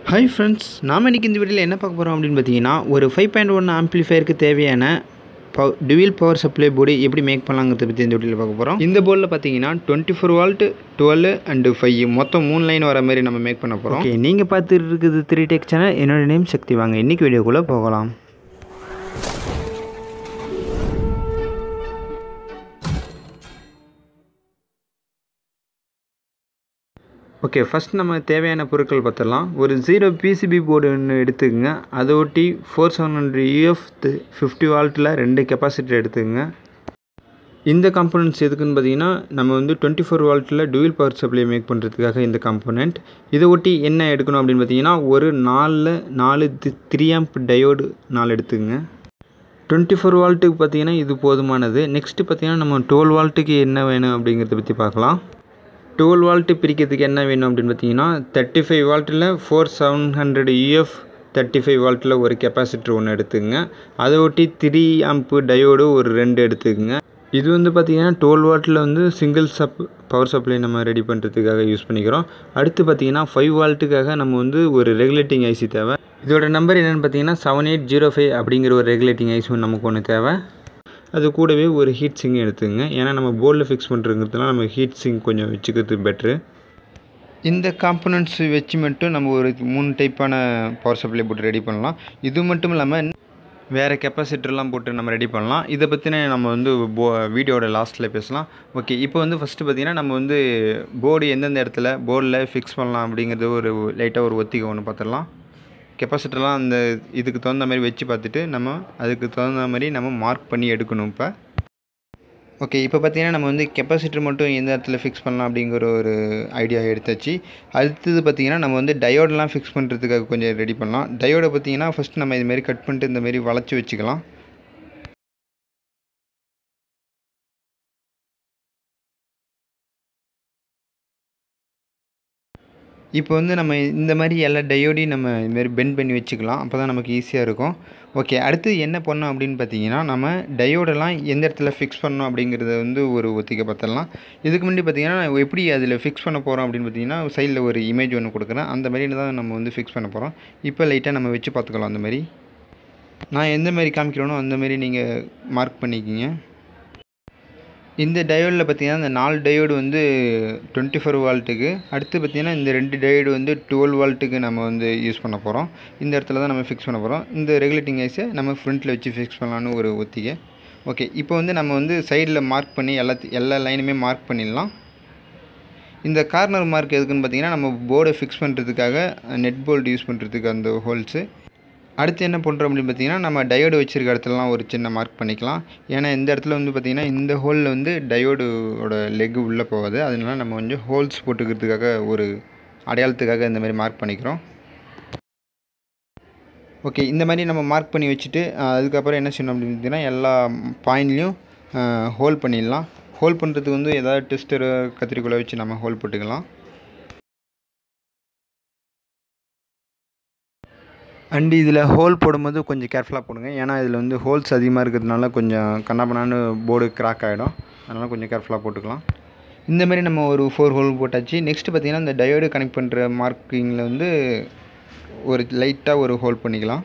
Hi friends, நாம் இன்னைக்கு இந்த வீடியோல என்ன பார்க்க போறோம் அப்படினு பாத்தீங்கன்னா ஒரு 5.1 ஆம்ப்ளிஃபையருக்கு தேவையான dual power supply board எப்படி மேக் பண்ணலாம்ங்கறத பத்தி இந்த வீடியோல பார்க்க போறோம். இந்த போர்ட்ல பாத்தீங்கன்னா 24 வோல்ட் 12 and 5 மொத்தம் 3 லைன் வர மாதிரி நம்ம மேக் பண்ண போறோம். ஓகே, நீங்க பார்த்துட்டு இருக்குது 3 டெக் சேனல். என்னோட நேம் சக்தி. வாங்க இன்னைக்கு வீடியோக்குள்ள போகலாம். ஓகே, ஃபர்ஸ்ட் நம்ம தேவையான பொருட்கள் பார்த்தலாம். ஒரு 0 PCB போர்டு ஒன்று எடுத்துக்கங்க. அதை ஒட்டி 4700 UF 50 வால்ட்டில் 2 கெப்பாசிட்டர் எடுத்துக்கங்க. இந்த காம்போனன்ட்ஸ் எதுக்குன்னு பார்த்தீங்கன்னா நம்ம வந்து 24 வால்ட்டில் dual power supply மேக் பண்ணுறதுக்காக இந்த காம்போனன்ட். இதை ஒட்டி என்ன எடுக்கணும் அப்படின்னு பார்த்தீங்கன்னா ஒரு 4 3 ஆம்ப் டயோடு 4 எடுத்துக்கங்க. 24 வால்ட்டுக்கு பார்த்தீங்கன்னா இது போதுமானது. நெக்ஸ்ட்டு பார்த்தீங்கன்னா நம்ம 12 வால்ட்டுக்கு என்ன வேணும் அப்படிங்கிறத பற்றி பார்க்கலாம். 12 வால்ட்டு பிரிக்கிறதுக்கு என்ன வேணும் அப்படின்னு பார்த்தீங்கன்னா 35 வால்ட்டில் 4700 UF 35 வால்ட்டில் ஒரு கெப்பாசிட்டர் ஒன்று எடுத்துக்கங்க. அதை ஒட்டி 3 ஆம்ப் டயோடு ஒரு 2 எடுத்துக்கங்க. இது வந்து பார்த்தீங்கன்னா 12 வால்ட்டில் வந்து சிங்கிள் பவர் சப்ளை நம்ம ரெடி பண்ணுறதுக்காக யூஸ் பண்ணிக்கிறோம். அடுத்து பார்த்தீங்கன்னா 5 வால்ட்டுக்காக நம்ம வந்து ஒரு ரெகுலேட்டிங் ஐசி தேவை. இதோட நம்பர் என்னென்னு பார்த்தீங்கன்னா 7805 அப்படிங்கிற ஒரு ரெகுலேட்டிங் ஐசி நமக்கு ஒன்று தேவை. அது கூடவே ஒரு ஹீட் சிங்க் எடுத்துங்க. ஏன்னா நம்ம போர்டில் ஃபிக்ஸ் பண்ணுறதுனால நம்ம ஹீட் சிங்க் கொஞ்சம் வச்சுக்கிறது பெட்ரு. இந்த காம்போனன்ட்ஸ் வச்சு மட்டும் நம்ம ஒரு 3 டைப்பான பவர் சப்ளை போட்டு ரெடி பண்ணலாம். இது மட்டும் இல்லாமல் வேறு கெப்பாசிட்டர்லாம் போட்டு நம்ம ரெடி பண்ணலாம். இதை பற்றின நம்ம வந்து வீடியோட லாஸ்ட்டில் பேசலாம். ஓகே, இப்போ வந்து ஃபஸ்ட்டு பார்த்திங்கன்னா நம்ம வந்து போர்டு எந்தெந்த இடத்துல போர்டில் ஃபிக்ஸ் பண்ணலாம் அப்படிங்கிறது ஒரு லைட்டாக ஒரு ஒத்திகை ஒன்று பார்த்துடலாம். கெப்பாசிட்டர்லாம் அந்த இதுக்கு தகுந்த மாதிரி வச்சு பார்த்துட்டு நம்ம அதுக்கு தகுந்த மாதிரி நம்ம மார்க் பண்ணி எடுக்கணும். ஓகே, இப்போ பார்த்திங்கன்னா நம்ம வந்து கெப்பாசிட்டர் மட்டும் எந்த இடத்துல ஃபிக்ஸ் பண்ணலாம் அப்படிங்கிற ஒரு ஐடியா எடுத்தாச்சு. அடுத்தது பார்த்திங்கன்னா நம்ம வந்து டயோடெலாம் ஃபிக்ஸ் பண்ணுறதுக்காக கொஞ்சம் ரெடி பண்ணலாம். டயோடை பார்த்திங்கன்னா ஃபஸ்ட் நம்ம இதுமாரி கட் பண்ணிட்டு இந்தமாரி வளைச்சி வச்சுக்கலாம். இப்போ வந்து நம்ம இந்த மாதிரி எல்லா டயோடையும் நம்ம இதுமாரி பெண்ட் பண்ணி வச்சுக்கலாம். அப்போ தான் நமக்கு ஈஸியாக இருக்கும். ஓகே, அடுத்து என்ன பண்ணோம் அப்படின்னு பார்த்தீங்கன்னா நம்ம டயோடெல்லாம் எந்த இடத்துல ஃபிக்ஸ் பண்ணணும் அப்படிங்கிறத வந்து ஒரு ஒத்திகை பார்த்துடலாம். இதுக்கு முன்னாடி பார்த்திங்கன்னா எப்படி அதில் ஃபிக்ஸ் பண்ண போகிறோம் அப்படின்னு பார்த்தீங்கன்னா சைடில் ஒரு இமேஜ் ஒன்று கொடுக்குறேன். அந்த மாதிரி தான் நம்ம வந்து ஃபிக்ஸ் பண்ண போகிறோம். இப்போ லைட்டாக நம்ம வச்சு பார்த்துக்கலாம். அந்த மாதிரி நான் எந்த மாதிரி காமிக்கிறேனோ அந்த மாதிரி நீங்கள் மார்க் பண்ணிக்கிங்க. இந்த டயோடில் பார்த்திங்கன்னா இந்த 4 டயோடு வந்து 24 வால்ட்டுக்கு, அடுத்து பார்த்திங்கன்னா இந்த 2 டயோடு வந்து 12 வால்ட்டுக்கு நம்ம வந்து யூஸ் பண்ண போகிறோம். இந்த இடத்துல தான் நம்ம ஃபிக்ஸ் பண்ண போகிறோம். இந்த ரெகுலேட்டிங் ஐஸை நம்ம ஃப்ரண்ட்டில் வச்சு ஃபிக்ஸ் பண்ணலான்னு ஒரு ஒத்திகை. ஓகே, இப்போ வந்து நம்ம வந்து சைடில் மார்க் பண்ணி எல்லா லைனுமே மார்க் பண்ணிடலாம். இந்த கார்னர் மார்க் எதுக்குன்னு பார்த்திங்கன்னா நம்ம போர்டை ஃபிக்ஸ் பண்ணுறதுக்காக நெட் போல்ட் யூஸ் பண்ணுறதுக்கு அந்த ஹோல்ஸு. அடுத்து என்ன பண்ணுறோம் அப்படின்னு பார்த்தீங்கன்னா நம்ம டயோடு வச்சுருக்க இடத்துலலாம் ஒரு சின்ன மார்க் பண்ணிக்கலாம். ஏன்னா இந்த இடத்துல வந்து பார்த்திங்கன்னா இந்த ஹோலில் வந்து டயோடோட லெக்கு உள்ளே போகாது. அதனால நம்ம கொஞ்சம் ஹோல்ஸ் போட்டுக்கிறதுக்காக ஒரு அடையாளத்துக்காக இந்த மாதிரி மார்க் பண்ணிக்கிறோம். ஓகே, இந்த மாதிரி நம்ம மார்க் பண்ணி வச்சுட்டு அதுக்கப்புறம் என்ன செய்யணும் அப்படின்னு பார்த்தீங்கன்னா எல்லா பாயிண்ட்லேயும் ஹோல் பண்ணிடலாம். ஹோல் பண்ணுறதுக்கு வந்து ஏதாவது டெஸ்டர் கத்திரிக்கோலை வச்சு நம்ம ஹோல் போட்டுக்கலாம். அண்டு இதில் ஹோல் போடும்போது கொஞ்சம் கேர்ஃபுல்லாக போடுங்க. ஏன்னா இதில் வந்து ஹோல்ஸ் அதிகமாக இருக்கிறதுனால கொஞ்சம் கண்ணாப்பண்ணான்னு போர்டு கிராக் ஆகிடும். அதனால் கொஞ்சம் கேர்ஃபுல்லாக போட்டுக்கலாம். இந்தமாரி நம்ம ஒரு 4 ஹோல் போட்டாச்சு. நெக்ஸ்ட்டு பார்த்திங்கன்னா இந்த டயோடு கனெக்ட் பண்ணுற மார்க்கிங்கில் வந்து ஒரு லைட்டாக ஒரு ஹோல் பண்ணிக்கலாம்.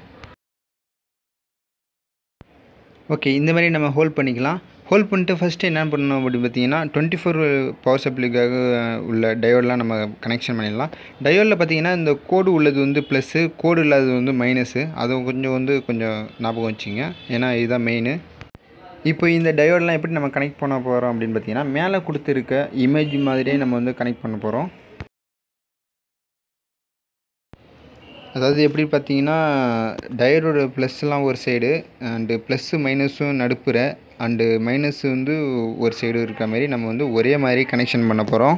ஓகே, இந்த மாதிரி நம்ம ஹோல் பண்ணிக்கலாம். ஹோல் பண்ணிட்டு ஃபஸ்ட்டு என்ன பண்ணணும் அப்படின்னு பார்த்தீங்கன்னா 24 பவர் சப்ளைக்காக உள்ள டயோடெலாம் நம்ம கனெக்ஷன் பண்ணிடலாம். டயோடில் பார்த்தீங்கன்னா இந்த கோடு உள்ளது வந்து ப்ளஸ்ஸு, கோடு இல்லாதது வந்து மைனஸு. அதை கொஞ்சம் ஞாபகம் வச்சுங்க. ஏன்னா இதுதான் மெயின். இப்போ இந்த டயோடெலாம் எப்படி நம்ம கனெக்ட் பண்ண போகிறோம் அப்படின்னு பார்த்தீங்கன்னா மேலே கொடுத்துருக்க இமேஜ் மாதிரியே நம்ம வந்து கனெக்ட் பண்ண போகிறோம். அதாவது எப்படி பார்த்தீங்கன்னா டயோடோட ப்ளஸ்லாம் ஒரு சைடு அண்டு ப்ளஸ்ஸு மைனஸும் நடுப்புற அண்டு மைனஸ் வந்து ஒரு சைடு இருக்கிற மாதிரி நம்ம வந்து ஒரே மாதிரி கனெக்ஷன் பண்ண போகிறோம்.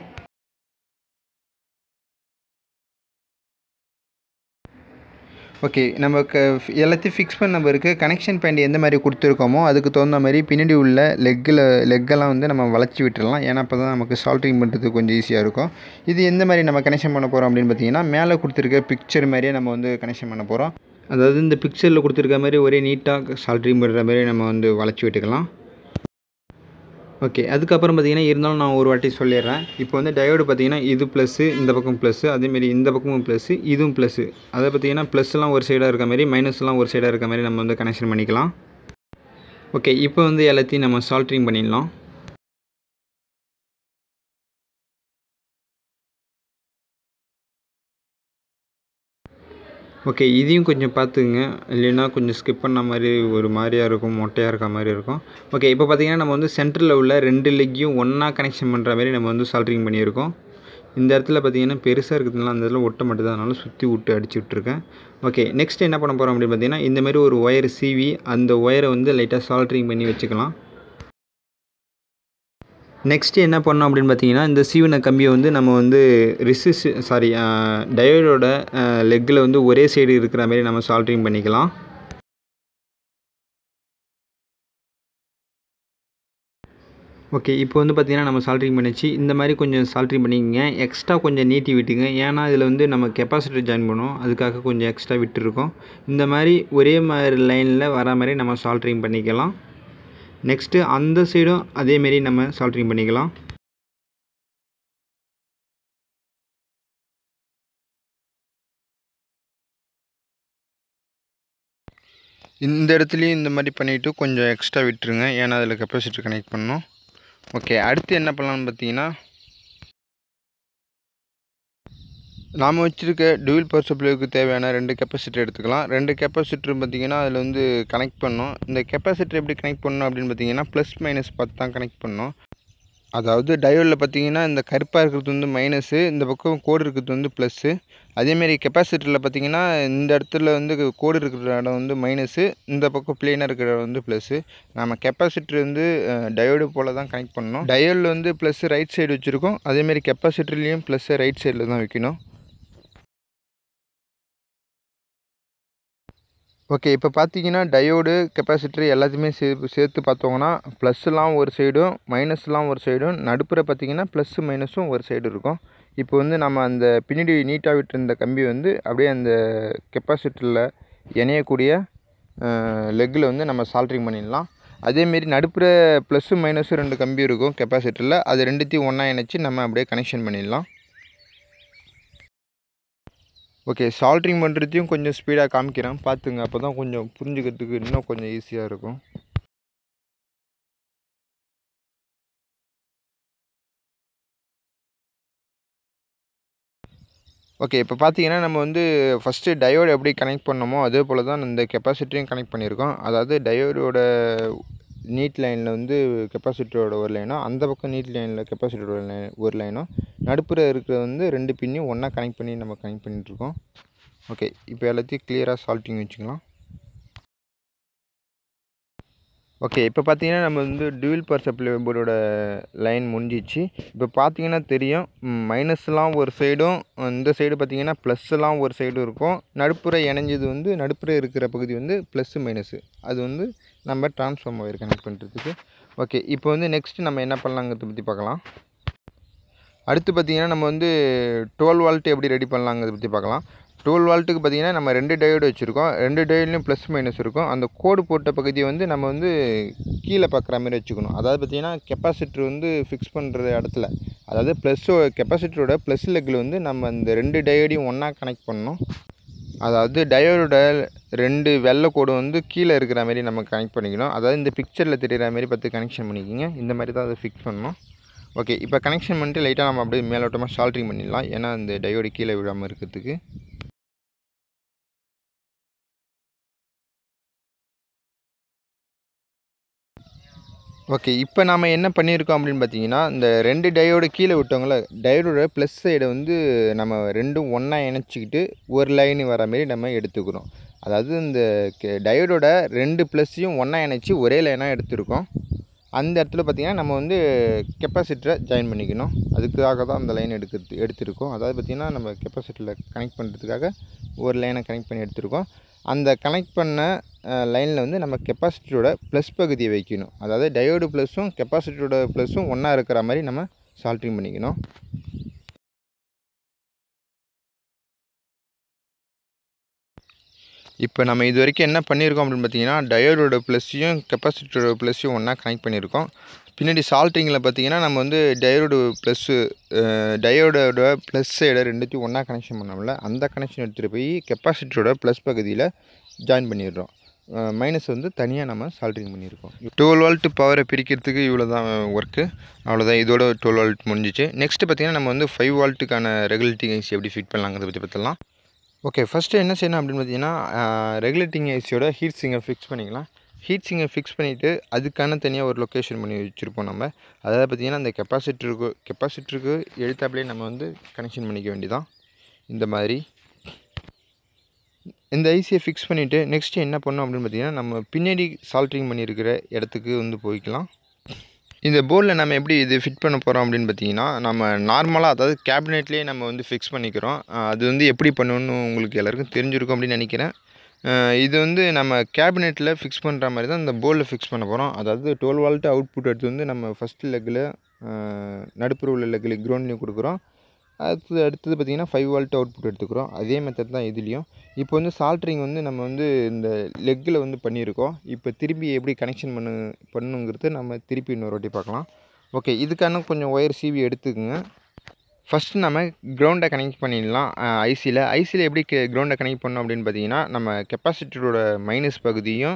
ஓகே, நம்ம எல்லாத்தையும் ஃபிக்ஸ் பண்ண பிறகு கனெக்ஷன் பாயிண்ட் எந்த மாதிரி கொடுத்துருக்கோமோ அதுக்கு தகுந்த மாதிரி பின்னாடி உள்ள லெக்கெல்லாம் வந்து நம்ம வளைச்சி விட்டுடலாம். ஏன்னா அப்போ தான் நமக்கு சால்ட்ரிங் பண்ணுறதுக்கு கொஞ்சம் ஈஸியாக இருக்கும். இது எந்த மாதிரி நம்ம கனெக்ஷன் பண்ண போகிறோம் அப்படின்னு பார்த்தீங்கன்னா மேலே கொடுத்துருக்க பிக்சர் மாதிரியே நம்ம வந்து கனெக்ஷன் பண்ண போகிறோம். அதாவது இந்த பிக்சரில் கொடுத்துருக்க மாதிரி ஒரே நீட்டாக சால்ட்ரிங் பண்ணுற மாதிரி நம்ம வந்து வளைச்சி விட்டுக்கலாம். ஓகே, அதுக்கப்புறம் பார்த்தீங்கன்னா இருந்தாலும் நான் ஒரு வாட்டி சொல்லிடுறேன். இப்போ வந்து டயோடு பார்த்தீங்கன்னா இது ப்ளஸ்ஸு, இந்த பக்கம் ப்ளஸ்ஸு, அதேமாரி இந்த பக்கமும் ப்ளஸ்ஸு, இதுவும் ப்ளஸ்ஸு. அதை பார்த்தீங்கன்னா ப்ளஸ்லாம் ஒரு சைடாக இருக்க மாதிரி, மைனஸ்லாம் ஒரு சைடாக இருக்க மாதிரி நம்ம வந்து கனெக்ஷன் பண்ணிக்கலாம். ஓகே, இப்போ வந்து எல்லாத்தையும் நம்ம சால்ட்ரிங் பண்ணிடலாம். ஓகே, இதையும் கொஞ்சம் பார்த்துக்குங்க. இல்லைன்னா கொஞ்சம் ஸ்கிப் பண்ண மாதிரி ஒரு மாதிரியா இருக்கும், மொட்டையாக இருக்க மாதிரி இருக்கும். ஓகே, இப்போ பார்த்தீங்கன்னா நம்ம வந்து சென்டரில் உள்ள 2 லெக்கையும் ஒன்றா கனெக்ஷன் பண்ணுற மாதிரி நம்ம வந்து சால்ட்ரிங் பண்ணியிருக்கோம். இந்த இடத்துல பார்த்தீங்கன்னா பெருசாக இருக்கிறதுனால அந்த இடத்துல ஒட்ட மாட்டுது, அதனால சுற்றி விட்டு அடிச்சு விட்ருக்கேன். ஓகே, நெக்ஸ்ட் என்ன பண்ண போகிறோம் அப்படின்னு பார்த்தீங்கன்னா இந்தமாரி ஒரு ஒயர் சீவி அந்த ஒயரை வந்து லைட்டாக சால்ட்ரிங் பண்ணி வச்சுக்கலாம். நெக்ஸ்ட்டு என்ன பண்ணோம் அப்படின்னு பார்த்தீங்கன்னா இந்த சீவின கம்பியை வந்து நம்ம வந்து டயோடோட லெக்கில் வந்து ஒரே சைடு இருக்கிற மாதிரி நம்ம சால்ட்ரிங் பண்ணிக்கலாம். ஓகே, இப்போ வந்து பார்த்தீங்கன்னா நம்ம சால்ட்ரிங் பண்ணிச்சு. இந்த மாதிரி கொஞ்சம் சால்ட்ரிங் பண்ணிக்கங்க. எக்ஸ்ட்ரா கொஞ்சம் நீட்டி விட்டுங்க. ஏன்னா இதில் வந்து நம்ம கெப்பாசிட்டர் ஜாயின் பண்ணுவோம், அதுக்காக கொஞ்சம் எக்ஸ்ட்ரா விட்டுருக்கோம். இந்த மாதிரி ஒரே மாதிரி லைனில் வர மாதிரி நம்ம சால்ட்ரிங் பண்ணிக்கலாம். நெக்ஸ்ட்டு அந்த சைடும் அதேமாரி நம்ம சால்ட்ரிங் பண்ணிக்கலாம். இந்த இடத்துலையும் இந்த மாதிரி பண்ணிவிட்டு கொஞ்சம் எக்ஸ்ட்ரா விட்டுருங்க, ஏன்னா அதில் கெப்பாசிட்டர் கனெக்ட் பண்ணணும். ஓகே, அடுத்து என்ன பண்ணலான்னு பார்த்தீங்கன்னா நாம் வச்சுருக்க டூயல் பவர் சப்ளைக்கு தேவையான 2 கெப்பாசிட்டர் எடுத்துக்கலாம். 2 கெப்பாசிட்டர் பார்த்திங்கன்னா அதில் வந்து கனெக்ட் பண்ணணும். இந்த கெப்பாசிட்டர் எப்படி கனெக்ட் பண்ணணும் அப்படின்னு பார்த்தீங்கன்னா ப்ளஸ் மைனஸ் பார்த்து தான் கனெக்ட் பண்ணணும். அதாவது டயோடில் பார்த்தீங்கன்னா இந்த கருப்பாக இருக்கிறது வந்து மைனஸு, இந்த பக்கம் கோடு இருக்கிறது வந்து ப்ளஸ்ஸு. அதேமாரி கெப்பாசிட்டரில் பார்த்தீங்கன்னா இந்த இடத்துல வந்து கோடு இருக்கிற இடம் வந்து மைனஸு, இந்த பக்கம் ப்ளெயினாக இருக்கிற இடம் வந்து ப்ளஸ்ஸு. நம்ம கெப்பாசிட்டர் வந்து டயோடு போல் தான் கனெக்ட் பண்ணணும். டயோடில் வந்து ப்ளஸ்ஸு ரைட் சைடு வச்சுருக்கோம், அதேமாரி கெப்பாசிட்டர்லேயும் ப்ளஸ்ஸை ரைட் சைடில் தான் வைக்கணும். ஓகே, இப்போ பார்த்தீங்கன்னா டயோடு கெப்பாசிட்டர் எல்லாத்தையுமே சேர்த்து பார்த்தோங்கன்னா ப்ளஸ்லாம் ஒரு சைடும் மைனஸ்லாம் ஒரு சைடும், நடுப்புற பார்த்தீங்கன்னா ப்ளஸ்ஸு மைனஸும் ஒரு சைடு இருக்கும். இப்போ வந்து நம்ம அந்த பின்னாடி நீட்டாக விட்டுருந்த கம்பி வந்து அப்படியே அந்த கெப்பாசிட்டரில் இணையக்கூடிய லெக்கில் வந்து நம்ம சால்ட்ரிங் பண்ணிடலாம். அதேமாரி நடுப்புற ப்ளஸ்ஸு மைனஸும் 2 கம்பி இருக்கும் கெப்பாசிட்டரில், அது ரெண்டுத்தையும் ஒன்றா இணைச்சி நம்ம அப்படியே கனெக்ஷன் பண்ணிடலாம். ஓகே, சால்ட்ரிங் பண்ணுறதையும் கொஞ்சம் ஸ்பீடாக காமிக்கிறேன், பார்த்துங்க. அப்போ தான் கொஞ்சம் புரிஞ்சுக்கிறதுக்கு இன்னும் கொஞ்சம் ஈஸியாக இருக்கும். ஓகே, இப்போ பார்த்தீங்கன்னா நம்ம வந்து ஃபஸ்ட்டு டயோடு எப்படி கனெக்ட் பண்ணோமோ அதே போல் தான் இந்த கெப்பாசிட்டரையும் கனெக்ட் பண்ணியிருக்கோம். அதாவது டயோடோட நீட் லைனில் வந்து கெப்பாசிட்டரோட ஒரு லைனும், அந்த பக்கம் நீட் லைனில் கெப்பாசிட்டரோட ஒரு லைனும், நடுப்புற இருக்கிறது வந்து 2 பின்னையும் ஒன்றா கனெக்ட் பண்ணி நம்ம கனெக்ட் பண்ணிகிட்ருக்கோம். ஓகே, இப்போ எல்லாத்தையும் கிளியராக சால்ட்ரிங் வச்சுக்கலாம். ஓகே, இப்போ பார்த்தீங்கன்னா நம்ம வந்து டூயல் பவர் சப்ளை போர்டோட லைன் முடிஞ்சிச்சு. இப்போ பார்த்தீங்கன்னா தெரியும், மைனஸ்லாம் ஒரு சைடும், இந்த சைடு பார்த்தீங்கன்னா ப்ளஸ்லாம் ஒரு சைடும் இருக்கும். நடுப்புற இணைஞ்சது வந்து நடுப்புற இருக்கிற பகுதி வந்து ப்ளஸ்ஸு மைனஸு, அது வந்து நம்ம ட்ரான்ஸ்ஃபார்மர் ஒயர் கனெக்ட் பண்ணுறதுக்கு. ஓகே, இப்போ வந்து நெக்ஸ்ட்டு நம்ம என்ன பண்ணலாங்கிறத பற்றி பார்க்கலாம். அடுத்து பார்த்தீங்கன்னா நம்ம வந்து 12 வால்ட் எப்படி ரெடி பண்ணலாங்கிறத பற்றி பார்க்கலாம். 12 வால்ட்டுக்கு பார்த்தீங்கன்னா நம்ம 2 டயோடு வச்சுருக்கோம். 2 டயோட்லையும் ப்ளஸ் மைனஸ் இருக்கும். அந்த கோடு போட்ட பகுதியை வந்து நம்ம வந்து கீழே பார்க்குற மாதிரி வச்சுக்கணும். அதாவது பார்த்தீங்கன்னா கெப்பாசிட்டர் வந்து ஃபிக்ஸ் பண்ணுற இடத்துல, அதாவது கெப்பாசிட்டரோட ப்ளஸ் லெக்கில் வந்து நம்ம இந்த 2 டயோடையும் ஒன்றா கனெக்ட் பண்ணணும். அதாவது டயோடோட 2 வெள்ளை கோடு வந்து கீழே இருக்கிற மாதிரி நம்ம கனெக்ட் பண்ணிக்கணும். அதாவது இந்த பிக்சரில் தெரிகிற மாதிரி பார்த்து கனெக்ஷன் பண்ணிக்கிங்க. இந்த மாதிரி தான் அதை ஃபிக்ஸ் பண்ணணும். ஓகே, இப்போ கனெக்ஷன் பண்ணிட்டு லைட்டாக நம்ம அப்படியே மேலோட்டமாக சால்ட்ரிங் பண்ணிடலாம், ஏன்னா அந்த டயோடு கீழே விடாமல் இருக்கிறதுக்கு. ஓகே, இப்போ நாம் என்ன பண்ணியிருக்கோம் அப்படின்னு பார்த்தீங்கன்னா, இந்த 2 டயோடு கீழே விட்டோங்கள, டயோடோட ப்ளஸ் சைடை வந்து நம்ம 2ம் ஒன்றா இணைச்சிக்கிட்டு ஒரு லைன் வர மாரி நம்ம எடுத்துக்கிறோம். அதாவது இந்த டயோடோட 2 ப்ளஸ்ஸையும் ஒன்றா இணைச்சி ஒரே லைனாக எடுத்துருக்கோம். அந்த இடத்துல பார்த்திங்கன்னா நம்ம வந்து கெப்பாசிட்டரை ஜாயின் பண்ணிக்கணும். அதுக்காக தான் அந்த லைன் எடுத்திருக்கோம். அதாவது பார்த்திங்கன்னா நம்ம கெப்பாசிட்டரில் கனெக்ட் பண்ணுறதுக்காக ஒரு லைனை கனெக்ட் பண்ணி எடுத்திருக்கோம். அந்த கனெக்ட் பண்ண லைனில் வந்து நம்ம கெப்பாசிட்டரோட ப்ளஸ் பகுதியை வைக்கணும். அதாவது டயோடு ப்ளஸும் கெப்பாசிட்டரோட ப்ளஸும் ஒன்றா இருக்கிற மாதிரி நம்ம சால்ட்ரிங் பண்ணிக்கணும். இப்போ நம்ம இது வரைக்கும் என்ன பண்ணியிருக்கோம் அப்படின்னு பார்த்தீங்கன்னா, டயோடோட ப்ளஸ்ஸையும் கெப்பாசிட்டரோட ப்ளஸ்ஸையும் ஒன்றா கனெக்ட் பண்ணியிருக்கோம். பின்னாடி சால்ட்ரிங்கில் பார்த்தீங்கன்னா நம்ம வந்து டயோடு டயோடோட ப்ளஸ் சைடை ரெண்டுத்தையும் ஒன்றா கனெக்ஷன் பண்ணோம்ல, அந்த கனெக்ஷன் எடுத்துகிட்டு போய் கெப்பாசிட்டரோட ப்ளஸ் பகுதியில் ஜாயின் பண்ணிடுறோம். மைனஸ் வந்து தனியாக நம்ம சால்ட்ரிங் பண்ணியிருக்கோம். 12 வோல்ட் பவரை பிரிக்கிறதுக்கு இவ்வளோ தான் ஒர்க்கு. அவ்வளோதான், இதோட 12 வோல்ட் முடிஞ்சிச்சு. நெக்ஸ்ட்டு பார்த்தீங்கன்னா நம்ம வந்து 5 வோல்ட்டுக்கான ரெகுலேட்டிங் ஐசி எப்படி ஃபிட் பண்ணலாங்கிறத பற்றி பார்த்துடலாம். ஓகே, ஃபஸ்ட்டு என்ன செய்யணும் அப்படின்னு பார்த்தீங்கன்னா, ரெகுலேட்டிங் ஐசியோட ஹீட் சிங்கை ஃபிக்ஸ் பண்ணிக்கலாம். ஹீட் சிங்கை ஃபிக்ஸ் பண்ணிவிட்டு அதுக்கான தனியாக ஒரு லொக்கேஷன் பண்ணி வச்சுருப்போம் நம்ம. அதாவது பார்த்திங்கன்னா அந்த கெப்பாசிட்டருக்கு எழுத்தாப்புலேயே நம்ம வந்து கனெக்ஷன் பண்ணிக்க வேண்டியதான். இந்த மாதிரி இந்த ஐசியை ஃபிக்ஸ் பண்ணிவிட்டு நெக்ஸ்ட்டு என்ன பண்ணோம் அப்படின்னு பார்த்திங்கன்னா, நம்ம பின்னாடி சால்ட்ரிங் பண்ணியிருக்கிற இடத்துக்கு வந்து போய்க்கலாம். இந்த போர்டில் நம்ம எப்படி இது ஃபிட் பண்ண போகிறோம் அப்படின்னு பார்த்தீங்கன்னா, நம்ம நார்மலாக அதாவது கேபினெட்லேயே நம்ம வந்து ஃபிக்ஸ் பண்ணிக்கிறோம். அது வந்து எப்படி பண்ணணும்னு உங்களுக்கு எல்லாருக்கும் தெரிஞ்சிருக்கும் அப்படின்னு நினைக்கிறேன். இது வந்து நம்ம கேபினெட்டில் ஃபிக்ஸ் பண்ணுற மாதிரி தான் இந்த போர்டில் ஃபிக்ஸ் பண்ண போகிறோம். அதாவது 12 வோல்ட் அவுட்புட் எடுத்து வந்து நம்ம ஃபஸ்ட்டு லெக்கில் நடுப்புற உள்ள லெக்கில் கிரவுண்ட்லேயும் கொடுக்குறோம். அடுத்தது பார்த்திங்கன்னா 5 வோல்ட் அவுட்புட் எடுத்துக்கிறோம். அதே மெத்தட் தான் இதுலேயும். இப்போ வந்து சால்ட்ரிங் வந்து நம்ம வந்து இந்த லெக்கில் வந்து பண்ணியிருக்கோம். இப்போ திருப்பி எப்படி கனெக்ஷன் பண்ணுங்கிறது நம்ம திருப்பி இன்னொரு வாட்டி பார்க்கலாம். ஓகே, இதுக்கான கொஞ்சம் ஒயர் சீவி எடுத்துக்கோங்க. ஃபஸ்ட்டு நம்ம கிரவுண்டை கனெக்ட் பண்ணிடலாம். ஐசியில் எப்படி கிரவுண்டை கனெக்ட் பண்ணோம் அப்படின்னு பார்த்தீங்கன்னா, நம்ம கெப்பாசிட்டரோட மைனஸ் பகுதியும்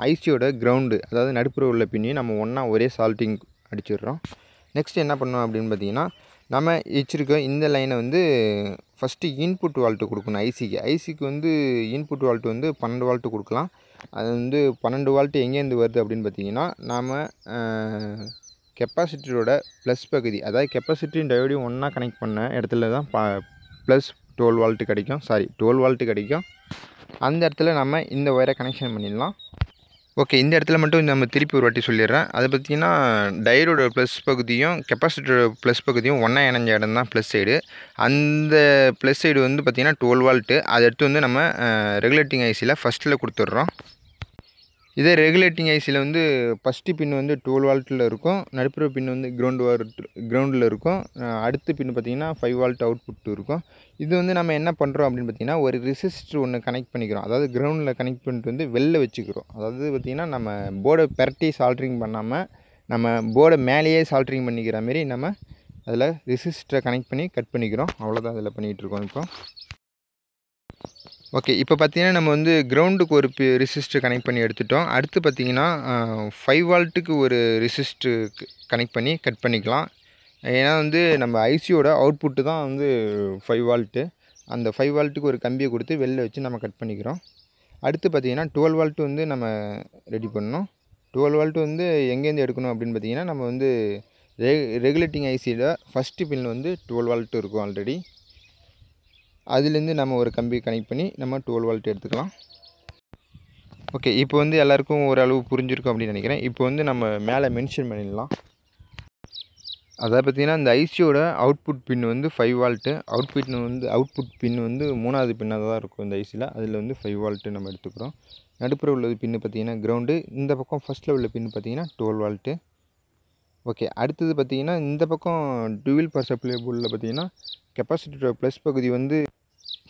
ஐசியோட கிரவுண்டு அதாவது நடுப்புற உள்ள பின்னையும் நம்ம ஒன்றா ஒரே சால்ட்டிங் அடிச்சிடுறோம். நெக்ஸ்ட் என்ன பண்ணோம் அப்படின்னு பார்த்தீங்கன்னா, நம்ம வச்சுருக்க இந்த லைனை வந்து ஃபஸ்ட்டு இன்புட் வால்ட்டு கொடுக்கணும். ஐசிக்கு வந்து இன்புட் வால்ட்டு வந்து 12 வால்ட்டு கொடுக்கலாம். அது வந்து 12 வால்ட்டு எங்கேருந்து வருது அப்படின்னு பார்த்தீங்கன்னா, நாம் கெப்பாசிட்டரோட ப்ளஸ் பகுதி அதாவது கெப்பாசிட்டரியும் டயோடையும் ஒன்றா கனெக்ட் பண்ண இடத்துல தான் ப்ளஸ் 12 வால்ட்டு கிடைக்கும். 12 வால்ட்டு கிடைக்கும். அந்த இடத்துல நம்ம இந்த ஒயரை கனெக்ஷன் பண்ணிடலாம். ஓகே, இந்த இடத்துல மட்டும் நம்ம திருப்பி ஒரு வாட்டி சொல்லிடுறேன். அதை பார்த்திங்கன்னா டயோடோட ப்ளஸ் பகுதியும் கெப்பாசிட்டரோட ப்ளஸ் பகுதியும் ஒன்றா இணைஞ்ச இடம் தான் ப்ளஸ் சைடு. அந்த ப்ளஸ் சைடு வந்து பார்த்திங்கன்னா 12 வால்ட்டு. அதை எடுத்து வந்து நம்ம ரெகுலேட்டிங் ஐசியில் ஃபஸ்ட்டில் கொடுத்துட்றோம். இதே ரெகுலேட்டிங் ஐசியில் வந்து ஃபஸ்ட்டு பின் வந்து 12 வால்ட்டில் இருக்கும். நடுப்புற பின் வந்து கிரவுண்டில் இருக்கும். அடுத்த பின் பார்த்திங்கன்னா 5 வால்ட் அவுட்புட் இருக்கும். இது வந்து நம்ம என்ன பண்ணுறோம் அப்படின்னு பார்த்திங்கன்னா, ஒரு ரெசிஸ்டர் ஒன்று கனெக்ட் பண்ணிக்கிறோம். அதாவது கிரவுண்டில் கனெக்ட் பண்ணிட்டு வந்து வெளில வச்சுக்கிறோம். அதாவது பார்த்திங்கன்னா நம்ம போர்டை பெரட்டி சால்ட்ரிங் பண்ணாமல் நம்ம போர்டை மேலேயே சால்ட்ரிங் பண்ணிக்கிற மாரி நம்ம அதில் ரெசிஸ்டரை கனெக்ட் பண்ணி கட் பண்ணிக்கிறோம். அவ்வளோதான் அதில் பண்ணிகிட்ருக்கோம் இப்போ. ஓகே, இப்போ பார்த்திங்கன்னா நம்ம வந்து கிரவுண்டுக்கு ஒரு ரெசிஸ்டர் கனெக்ட் பண்ணி எடுத்துட்டோம். அடுத்து பார்த்திங்கன்னா 5 வால்ட்டுக்கு ஒரு ரெசிஸ்டர் கனெக்ட் பண்ணி கட் பண்ணிக்கலாம். ஏன்னா வந்து நம்ம ஐசியோட அவுட்புட்டு தான் வந்து 5 வால்ட்டு. அந்த 5 வால்ட்டுக்கு ஒரு கம்பியை கொடுத்து வெளில வச்சு நம்ம கட் பண்ணிக்கிறோம். அடுத்து பார்த்திங்கன்னா 12 வால்ட்டு வந்து நம்ம ரெடி பண்ணணும். 12 வால்ட்டு வந்து எங்கேருந்து எடுக்கணும் அப்படின்னு பார்த்திங்கன்னா, நம்ம வந்து ரெகுலேட்டிங் ஐசியில் ஃபஸ்ட்டு பின் வந்து 12 வால்ட்டு இருக்கும் ஆல்ரெடி. அதுலேருந்து நம்ம ஒரு கம்பி கனெக்ட் பண்ணி நம்ம 12 வால்ட் எடுத்துக்கலாம். ஓகே, இப்போ வந்து எல்லாருக்கும் ஓரளவு புரிஞ்சிருக்கும் அப்படின்னு நினைக்கிறேன். இப்போ வந்து நம்ம மேலே மென்ஷன் பண்ணிடலாம். அதை பார்த்திங்கன்னா இந்த ஐசியோட அவுட்புட் பின் வந்து 5 வால்ட்டு. அவுட்புட் பின் வந்து 3வது பின்னாக தான் இருக்கும் இந்த ஐசியில். அதில் வந்து 5 வால்ட்டு நம்ம எடுத்துக்கிறோம். நடுப்புற உள்ளது பின்னு பார்த்திங்கன்னா கிரவுண்டு. இந்த பக்கம் ஃபஸ்ட்டில் உள்ள பின்னு பார்த்திங்கன்னா 12 வால்ட்டு. ஓகே, அடுத்தது பார்த்திங்கன்னா இந்த பக்கம் டுவெல் பவர் சப்ளை போர்டில் பார்த்திங்கன்னா கெப்பாசிட்டரோட ப்ளஸ் பகுதி வந்து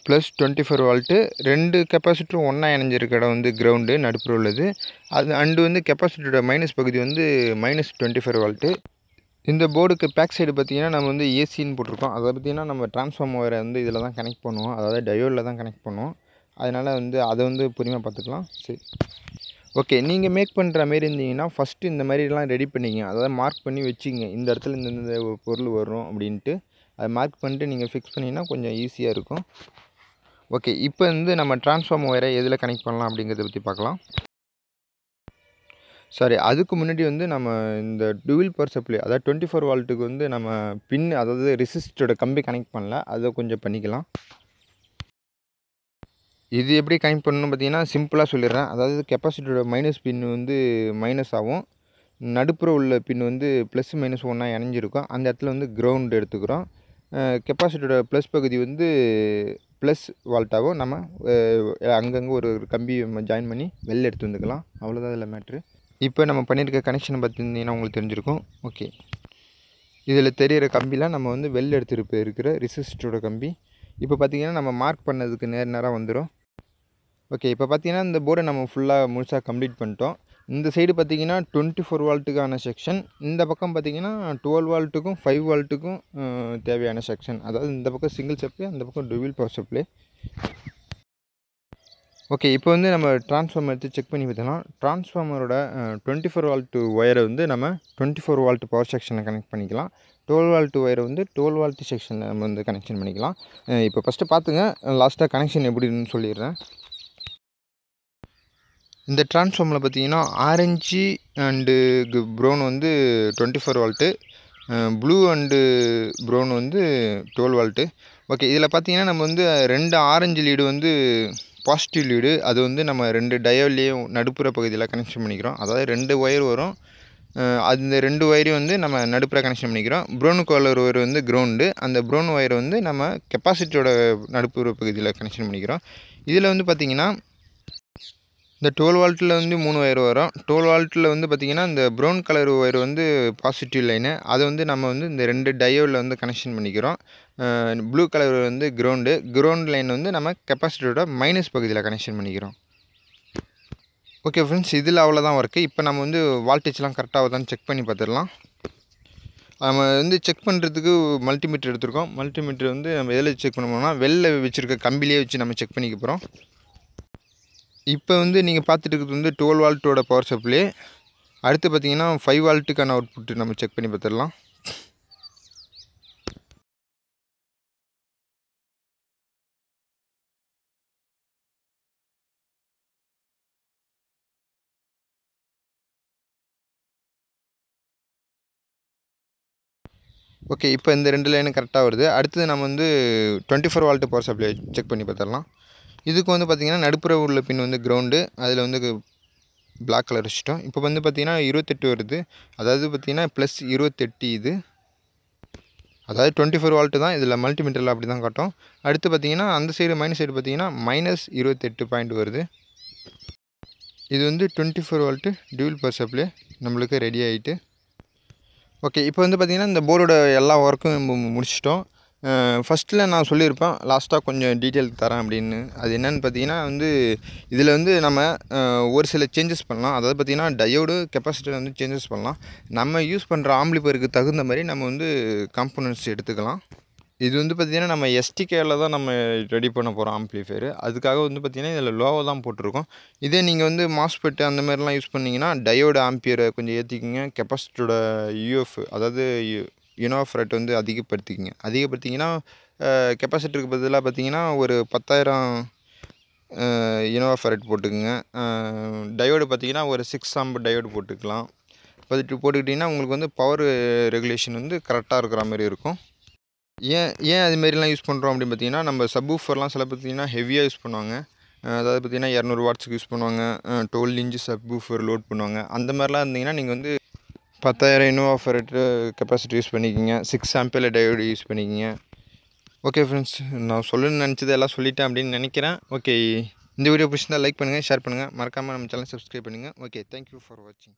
ப்ளஸ் 24 வால்ட்டு. 2 கெப்பாசிட்டரும் ஒன்றா இணைஞ்சிருக்க இடம் வந்து கிரவுண்டு நடுப்புற உள்ளது. அது அண்டு வந்து கெப்பாசிட்டரோட மைனஸ் பகுதி வந்து மைனஸ் 24 வால்ட்டு. இந்த போர்டுக்கு பேக் சைடு பார்த்திங்கன்னா நம்ம வந்து ஏசின்னு போட்டிருக்கோம். அதை பார்த்திங்கன்னா நம்ம டிரான்ஸ்ஃபார்மரை வந்து இதில் தான் கனெக்ட் பண்ணுவோம். அதாவது டயோடில் தான் கனெக்ட் பண்ணுவோம். அதனால் வந்து அதை வந்து பொறுமையாக பார்த்துக்கலாம். சரி, ஓகே, நீங்கள் மேக் பண்ணுற மாரி இருந்தீங்கன்னா ஃபஸ்ட்டு இந்த மாதிரிலாம் ரெடி பண்ணிங்க. அதாவது மார்க் பண்ணி வச்சுங்க. இந்த இடத்துல இந்த பொருள் வரும் அப்படின்ட்டு அதை மார்க் பண்ணிட்டு நீங்கள் ஃபிக்ஸ் பண்ணிங்கன்னா கொஞ்சம் ஈஸியாக இருக்கும். ஓகே, இப்போ வந்து நம்ம டிரான்ஸ்ஃபார்மர் ஒயரை எதில் கனெக்ட் பண்ணலாம் அப்படிங்கிறத பற்றி பார்க்கலாம். அதுக்கு முன்னாடி வந்து நம்ம இந்த டுவெல் பவர் சப்ளை அதாவது 24 வால்ட்டுக்கு வந்து நம்ம பின் அதாவது ரெசிஸ்டரோட கம்பி கனெக்ட் பண்ணல, அதை கொஞ்சம் பண்ணிக்கலாம். இது எப்படி கனெக்ட் பண்ணணும்னு பார்த்தீங்கன்னா சிம்பிளாக சொல்லிடுறேன். அதாவது கெப்பாசிட்டரோட மைனஸ் பின் வந்து மைனஸ் ஆகும். நடுப்புற உள்ள பின் வந்து ப்ளஸ் மைனஸ் ஒன்றா இணைஞ்சிருக்கும். அந்த இடத்துல வந்து கிரவுண்ட் எடுத்துக்கிறோம். கெப்பாசிட்டரோட ப்ளஸ் பகுதி வந்து ப்ளஸ் வால்ட்டாகவும் நம்ம அங்கங்கே ஒரு கம்பி ஜாயின் பண்ணி வெளில எடுத்து வந்துக்கலாம். அவ்வளோதான் இதில் மேட்ரு. இப்போ நம்ம பண்ணியிருக்க கனெக்ஷனை பார்த்துருந்தீங்கன்னா உங்களுக்கு தெரிஞ்சிருக்கும். ஓகே, இதில் தெரிகிற கம்பிலாம் நம்ம வந்து வெளில எடுத்துகிட்டு இருக்கிற ரெசிஸ்டரோட கம்பி. இப்போ பார்த்திங்கன்னா நம்ம மார்க் பண்ணதுக்கு நேராக வந்துடும். ஓகே, இப்போ பார்த்திங்கன்னா இந்த போர்டை நம்ம ஃபுல்லாக முழுசாக கம்ப்ளீட் பண்ணிட்டோம். இந்த சைடு பார்த்தீங்கன்னா 24 வால்ட்டுக்கான செக்ஷன், இந்த பக்கம் பார்த்தீங்கன்னா 12 வால்ட்டுக்கும் 5 வால்ட்டுக்கும் தேவையான செக்ஷன். அதாவது இந்த பக்கம் சிங்கிள் சப்ளை, அந்த பக்கம் டுவல் பவர் சப்ளை. ஓகே, இப்போ வந்து நம்ம ட்ரான்ஸ்ஃபார்மர் எடுத்து செக் பண்ணி பார்த்தோம்னா, ட்ரான்ஸ்ஃபார்மரோட 24 வால்ட்டு ஒயரை வந்து நம்ம 24 வால்ட் பவர் செக்ஷனில் கனெக்ட் பண்ணிக்கலாம். 12 வால்ட் ஒயரை வந்து 12 வால்ட் செக்ஷனில் நம்ம வந்து கனெக்ஷன் பண்ணிக்கலாம். இப்போ ஃபஸ்ட்டு பார்த்துங்க, லாஸ்ட்டாக கனெக்ஷன் எப்படின்னு சொல்லிடுறேன். இந்த ட்ரான்ஸ்ஃபார்மரில் பார்த்தீங்கன்னா ஆரஞ்சு அண்டு ப்ரௌன் வந்து 24 வால்ட்டு, ப்ளூ அண்டு ப்ரௌன் வந்து 12 வால்ட்டு. ஓகே, இதில் பார்த்தீங்கன்னா நம்ம வந்து 2 ஆரஞ்சு லீடு வந்து பாசிட்டிவ் லீடு, அது வந்து நம்ம 2 டயோட்லேயும் நடுப்புற பகுதியில் கனெக்ஷன் பண்ணிக்கிறோம். அதாவது 2 ஒயர் வரும், அந்த 2 ஒயரையும் வந்து நம்ம நடுப்புற கனெக்ஷன் பண்ணிக்கிறோம். ப்ரௌன் கலர் ஒயர் வந்து கிரவுண்டு, அந்த ப்ரௌன் ஒயரை வந்து நம்ம கெப்பாசிட்டியோட நடுப்புற பகுதியில் கனெக்ஷன் பண்ணிக்கிறோம். இதில் வந்து பார்த்திங்கன்னா இந்த 12 வால்ட்டில் வந்து 3 ஒயர் வரும். 12 வால்ட்டில் வந்து பார்த்திங்கன்னா இந்த ப்ரௌன் கலர் ஒயர் வந்து பாசிட்டிவ் லைனு, அதை வந்து நம்ம வந்து இந்த 2 டயோடில் வந்து கனெக்ஷன் பண்ணிக்கிறோம். ப்ளூ கலர் வந்து கிரவுண்ட் லைன் வந்து நம்ம கெப்பாசிட்டியோட மைனஸ் பகுதியில் கனெக்ஷன் பண்ணிக்கிறோம். ஓகே ஃப்ரெண்ட்ஸ், இதில் அவ்வளோதான் ஒர்க்கு. இப்போ நம்ம வந்து வால்டேஜ்லாம் கரெக்டாக ஆகுதான்னு செக் பண்ணி பார்த்துடலாம். நம்ம வந்து செக் பண்ணுறதுக்கு மல்டிமீட்டர் எடுத்துருக்கோம். மல்டிமீட்டர் வந்து நம்ம எதில் செக் பண்ணோம்னா வெளில வச்சுருக்க கம்பிலே வச்சு நம்ம செக் பண்ணிக்க போகிறோம். இப்போ வந்து நீங்கள் பார்த்துட்டு இருக்கிறது வந்து 12 வால்ட்டோட பவர் சப்ளை. அடுத்து பார்த்தீங்கன்னா 5 வால்ட்டுக்கான அவுட்புட் நம்ம செக் பண்ணி பார்த்துடலாம். ஓகே, இப்போ இந்த 2 லைனும் கரெக்டாக வருது. அடுத்தது நம்ம வந்து 24 வால்ட்டு பவர் சப்ளை செக் பண்ணி பார்த்துடலாம். இதுக்கு வந்து பார்த்திங்கன்னா நடுப்புற உள்ள பின் வந்து கிரவுண்டு, அதில் வந்து பிளாக் கலர் வச்சுட்டோம். இப்போ வந்து பார்த்திங்கன்னா 28 வருது, அதாவது பார்த்திங்கன்னா ப்ளஸ் 28 இது, அதாவது 24 வால்ட்டு தான். இதில் மல்டிமீட்டரில் அப்படி தான் காட்டும். அடுத்து பார்த்திங்கன்னா அந்த சைடு மைனஸ் சைடு பார்த்திங்கன்னா மைனஸ் 28 பாயிண்ட் வருது. இது வந்து 24 வால்ட்டு டியூல் பவர் சப்ளை நம்மளுக்கு ரெடி ஆகிட்டு. ஓகே, இப்போ வந்து பார்த்திங்கன்னா இந்த போர்டோட எல்லா ஒர்க்கும் நம்ம முடிச்சிட்டோம். ஃபஸ்ட்டில் நான் சொல்லியிருப்பேன், லாஸ்ட்டாக கொஞ்சம் டீட்டெயில் தரேன் அப்படின்னு. அது என்னென்னு பார்த்தீங்கன்னா வந்து இதில் வந்து நம்ம ஒரு சில சேஞ்சஸ் பண்ணலாம். அதாவது பார்த்திங்கன்னா டயோடு கெப்பாசிட்டர் வந்து சேஞ்சஸ் பண்ணலாம். நம்ம யூஸ் பண்ணுற ஆம்பிளிஃபயருக்கு தகுந்த மாதிரி நம்ம வந்து காம்போனன்ட்ஸ் எடுத்துக்கலாம். இது வந்து பார்த்திங்கன்னா நம்ம எஸ்டிகேவில் தான் நம்ம ரெடி பண்ண போகிறோம் ஆம்பிளிஃபயரு. அதுக்காக வந்து பார்த்திங்கன்னா இதில் லோவாக தான் போட்டிருக்கோம். இதே நீங்கள் வந்து மாஸ்பெட் அந்த மாதிரிலாம் யூஸ் பண்ணிங்கன்னா டயோடு ஆம்பியரை கொஞ்சம் ஏற்றிக்கிங்க, கெப்பாசிட்டரோட யூஎஃப் அதாவது யூனோஃப் ரேட் வந்து அதிகப்படுத்திங்கன்னா கெப்பாசிட்டருக்கு பதிலாக பார்த்திங்கன்னா ஒரு 10,000 யூனோஃப் ரேட் போட்டுக்குங்க. டயோடு பார்த்திங்கன்னா ஒரு 6 ஆம்ப் டயோடு போட்டுக்கலாம். போட்டுக்கிட்டிங்கன்னா உங்களுக்கு வந்து பவர் ரெகுலேஷன் வந்து கரெக்டாக இருக்கிற மாதிரி இருக்கும். ஏன் அதுமாரிலாம் யூஸ் பண்ணுறோம் அப்படின்னு பார்த்தீங்கன்னா, நம்ம சப்வூஃபர்லாம் சில பார்த்திங்கன்னா ஹெவியாக யூஸ் பண்ணுவாங்க. அதாவது பார்த்திங்கன்னா 200 வாட்ஸுக்கு யூஸ் பண்ணுவாங்க, 12 இன்ச்சு சப்வூஃபர் லோட் பண்ணுவாங்க. அந்த மாதிரிலாம் இருந்தீங்கன்னா நீங்கள் வந்து 10,000 யூனோஃப் ரேட்டு கெப்பாசிட்டி யூஸ் பண்ணிக்கிங்க, 6 ஆம்பியர் டயோடு யூஸ் பண்ணிக்கிங்க. ஓகே ஃப்ரெண்ட்ஸ், நான் சொல்லணும்னு நினச்சது எல்லாம் சொல்லிட்டேன் அப்படின்னு நினைக்கிறேன். ஓகே, இந்த வீடியோ பிடிச்சிருந்தால் லைக் பண்ணுங்கள், ஷேர் பண்ணுங்கள், மறக்காமல் நம்ம சேனல் சப்ஸ்கிரைப் பண்ணுங்கள். ஓகே, தேங்க்யூ ஃபார் வாட்சிங்.